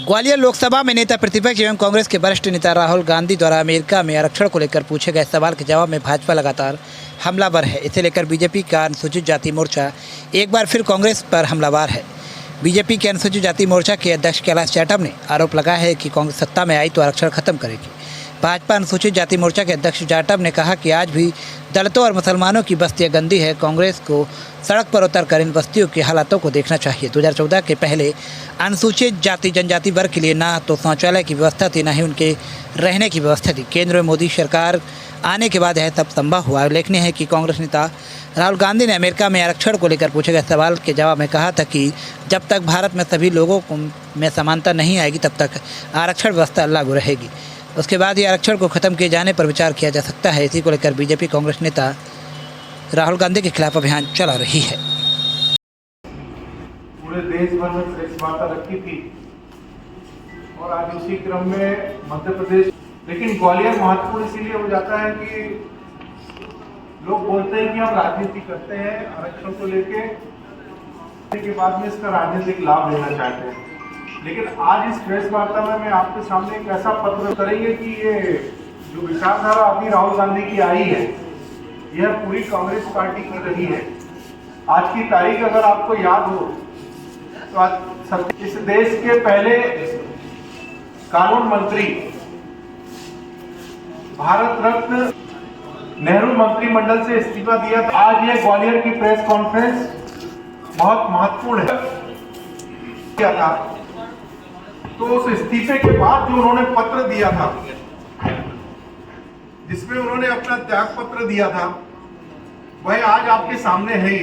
ग्वालियर लोकसभा में नेता प्रतिपक्ष एवं कांग्रेस के वरिष्ठ नेता राहुल गांधी द्वारा अमेरिका में आरक्षण को लेकर पूछे गए सवाल के जवाब में भाजपा लगातार हमलावर है। इसे लेकर बीजेपी का अनुसूचित जाति मोर्चा एक बार फिर कांग्रेस पर हमलावर है। बीजेपी के अनुसूचित जाति मोर्चा के अध्यक्ष कैलाश जाटव ने आरोप लगाया है कि कांग्रेस सत्ता में आई तो आरक्षण खत्म करेगी। भाजपा अनुसूचित जाति मोर्चा के अध्यक्ष जाटव ने कहा कि आज भी दलितों और मुसलमानों की बस्तियां गंदी है। कांग्रेस को सड़क पर उतरकर इन बस्तियों के हालातों को देखना चाहिए। 2014 के पहले अनुसूचित जाति जनजाति वर्ग के लिए ना तो शौचालय की व्यवस्था थी, ना ही उनके रहने की व्यवस्था थी। केंद्र में मोदी सरकार आने के बाद यह सब संभव हुआ। उल्लेखनीय है कि कांग्रेस नेता राहुल गांधी ने अमेरिका में आरक्षण को लेकर पूछे गए सवाल के जवाब में कहा था कि जब तक भारत में सभी लोगों में समानता नहीं आएगी तब तक आरक्षण व्यवस्था लागू रहेगी। उसके बाद ही आरक्षण को खत्म किए जाने पर विचार किया जा सकता है। इसी को लेकर बीजेपी कांग्रेस नेता राहुल गांधी के खिलाफ अभियान चला रही है। पूरे देश भर में प्रेस वार्ता रखी थी और आज उसी क्रम में मध्य प्रदेश, लेकिन ग्वालियर महत्वपूर्ण इसीलिए हो जाता है कि लोग बोलते हैं कि हम राजनीति करते हैं आरक्षण को लेके के बाद में इसका राजनीतिक लाभ लेना चाहते हैं। लेकिन आज इस प्रेस वार्ता में मैं आपके सामने एक ऐसा पत्र करेंगे कि ये जो विचारधारा अभी राहुल गांधी की आई है यह पूरी कांग्रेस पार्टी की रही है। आज की तारीख अगर आपको याद हो तो आज इस देश के पहले कानून मंत्री, भारत रत्न नेहरू मंत्रिमंडल से इस्तीफा दिया था। आज ये ग्वालियर की प्रेस कॉन्फ्रेंस बहुत महत्वपूर्ण है क्या था। तो उस इस्तीफे के बाद जो उन्होंने पत्र दिया था जिसमें उन्होंने अपना त्याग पत्र दिया था वह आज आपके सामने है।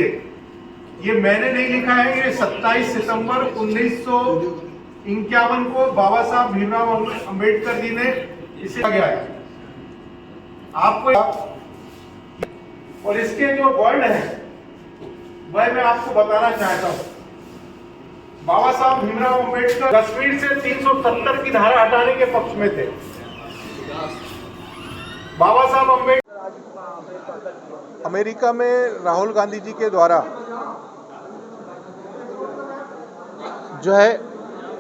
ये मैंने नहीं लिखा है, ये 27 सितंबर 1951 को बाबा साहब भीमराव अंबेडकर जी ने इसे लिखा गया है आपको। और इसके जो वर्ड है वह मैं आपको बताना चाहता हूं। बाबा साहब भीमराव अंबेडकर कश्मीर से 370 की धारा हटाने के पक्ष में थे। बाबा साहब अंबेडकर अमेरिका में राहुल गांधी जी के द्वारा जो है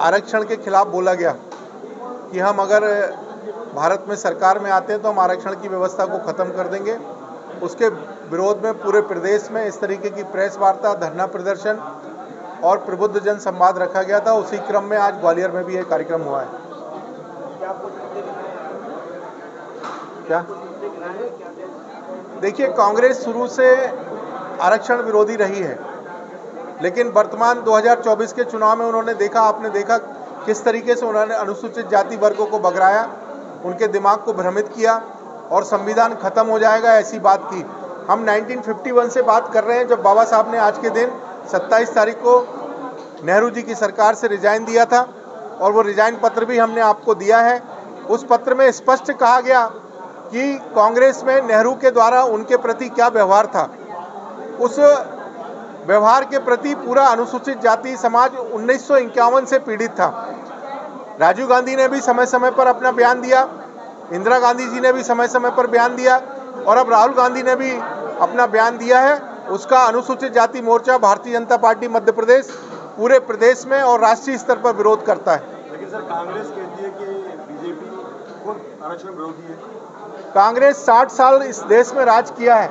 आरक्षण के खिलाफ बोला गया कि हम अगर भारत में सरकार में आते हैं तो हम आरक्षण की व्यवस्था को ख़त्म कर देंगे। उसके विरोध में पूरे प्रदेश में इस तरीके की प्रेस वार्ता, धरना प्रदर्शन और प्रबुद्ध जन संवाद रखा गया था। उसी क्रम में आज ग्वालियर में भी एक कार्यक्रम हुआ है। क्या देखिए, कांग्रेस शुरू से आरक्षण विरोधी रही है, लेकिन वर्तमान 2024 के चुनाव में आपने देखा किस तरीके से उन्होंने अनुसूचित जाति वर्गों को बगराया, उनके दिमाग को भ्रमित किया और संविधान खत्म हो जाएगा ऐसी बात की। हम 1951 से बात कर रहे हैं, जब बाबा साहब ने आज के दिन 27 तारीख को नेहरू जी की सरकार से रिजाइन दिया था और वो रिजाइन पत्र भी हमने आपको दिया है। उस पत्र में स्पष्ट कहा गया कि कांग्रेस में नेहरू के द्वारा उनके प्रति क्या व्यवहार था। उस व्यवहार के प्रति पूरा अनुसूचित जाति समाज 1951 से पीड़ित था। राजीव गांधी ने भी समय समय पर अपना बयान दिया, इंदिरा गांधी जी ने भी समय समय पर बयान दिया और अब राहुल गांधी ने भी अपना बयान दिया है। उसका अनुसूचित जाति मोर्चा भारतीय जनता पार्टी मध्य प्रदेश पूरे प्रदेश में और राष्ट्रीय स्तर पर विरोध करता है। लेकिन सर, कांग्रेस कहती है कि बीजेपी को आरक्षण विरोधी है। कांग्रेस 60 साल इस देश में राज किया है।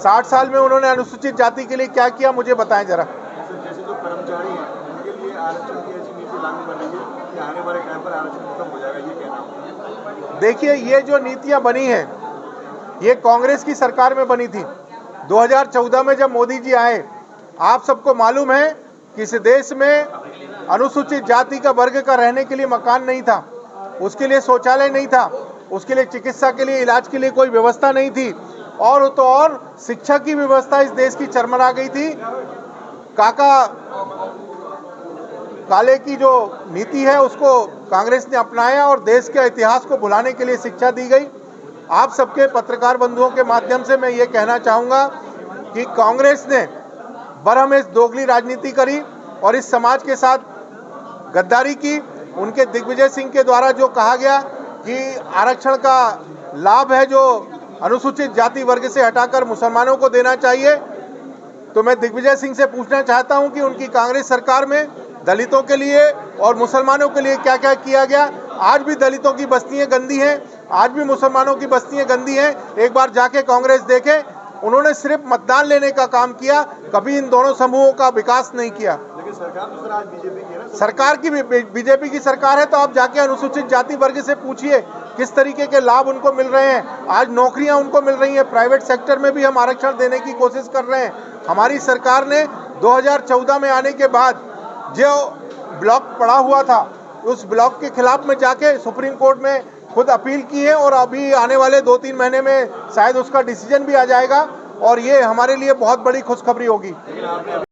60 साल में उन्होंने अनुसूचित जाति के लिए क्या किया, मुझे बताएं जरा। जैसे जो कर्मचारी हैं उनके लिए आरक्षण की ऐसी नीति लागू बनेगी कि आने वाले टाइम पर आरक्षण खत्म हो जाएगा, ये कहना है। देखिए, ये जो नीतियां बनी हैं ये कांग्रेस की सरकार में बनी थी। 2014 में जब मोदी जी आए, आप सबको मालूम है कि इस देश में अनुसूचित जाति का वर्ग का रहने के लिए मकान नहीं था, उसके लिए शौचालय नहीं था, उसके लिए चिकित्सा के लिए, इलाज के लिए कोई व्यवस्था नहीं थी और तो और शिक्षा की व्यवस्था इस देश की चरमरा गई थी। काले की जो नीति है उसको कांग्रेस ने अपनाया और देश के इतिहास को भुलाने के लिए शिक्षा दी गई। आप सबके पत्रकार बंधुओं के माध्यम से मैं ये कहना चाहूँगा कि कांग्रेस ने बरहमेश दोगली राजनीति करी और इस समाज के साथ गद्दारी की। उनके दिग्विजय सिंह के द्वारा जो कहा गया कि आरक्षण का लाभ है जो अनुसूचित जाति वर्ग से हटाकर मुसलमानों को देना चाहिए, तो मैं दिग्विजय सिंह से पूछना चाहता हूं कि उनकी कांग्रेस सरकार में दलितों के लिए और मुसलमानों के लिए क्या क्या किया गया। आज भी दलितों की बस्तियां गंदी हैं, आज भी मुसलमानों की बस्तियां गंदी हैं। एक बार जाके कांग्रेस देखे, उन्होंने सिर्फ मतदान लेने का काम किया, कभी इन दोनों समूहों का विकास नहीं किया। लेकिन सरकार तो सर आज बीजेपी की है ना। सरकार की बीजेपी की सरकार है, तो आप जाके अनुसूचित जाति वर्ग से पूछिए किस तरीके के लाभ उनको मिल रहे हैं। आज नौकरियां उनको मिल रही हैं, प्राइवेट सेक्टर में भी हम आरक्षण देने की कोशिश कर रहे हैं। हमारी सरकार ने 2014 में आने के बाद जो ब्लॉक पड़ा हुआ था, उस ब्लॉक के खिलाफ में जाके सुप्रीम कोर्ट में खुद अपील की है और अभी आने वाले 2-3 महीने में शायद उसका डिसीजन भी आ जाएगा और ये हमारे लिए बहुत बड़ी खुशखबरी होगी।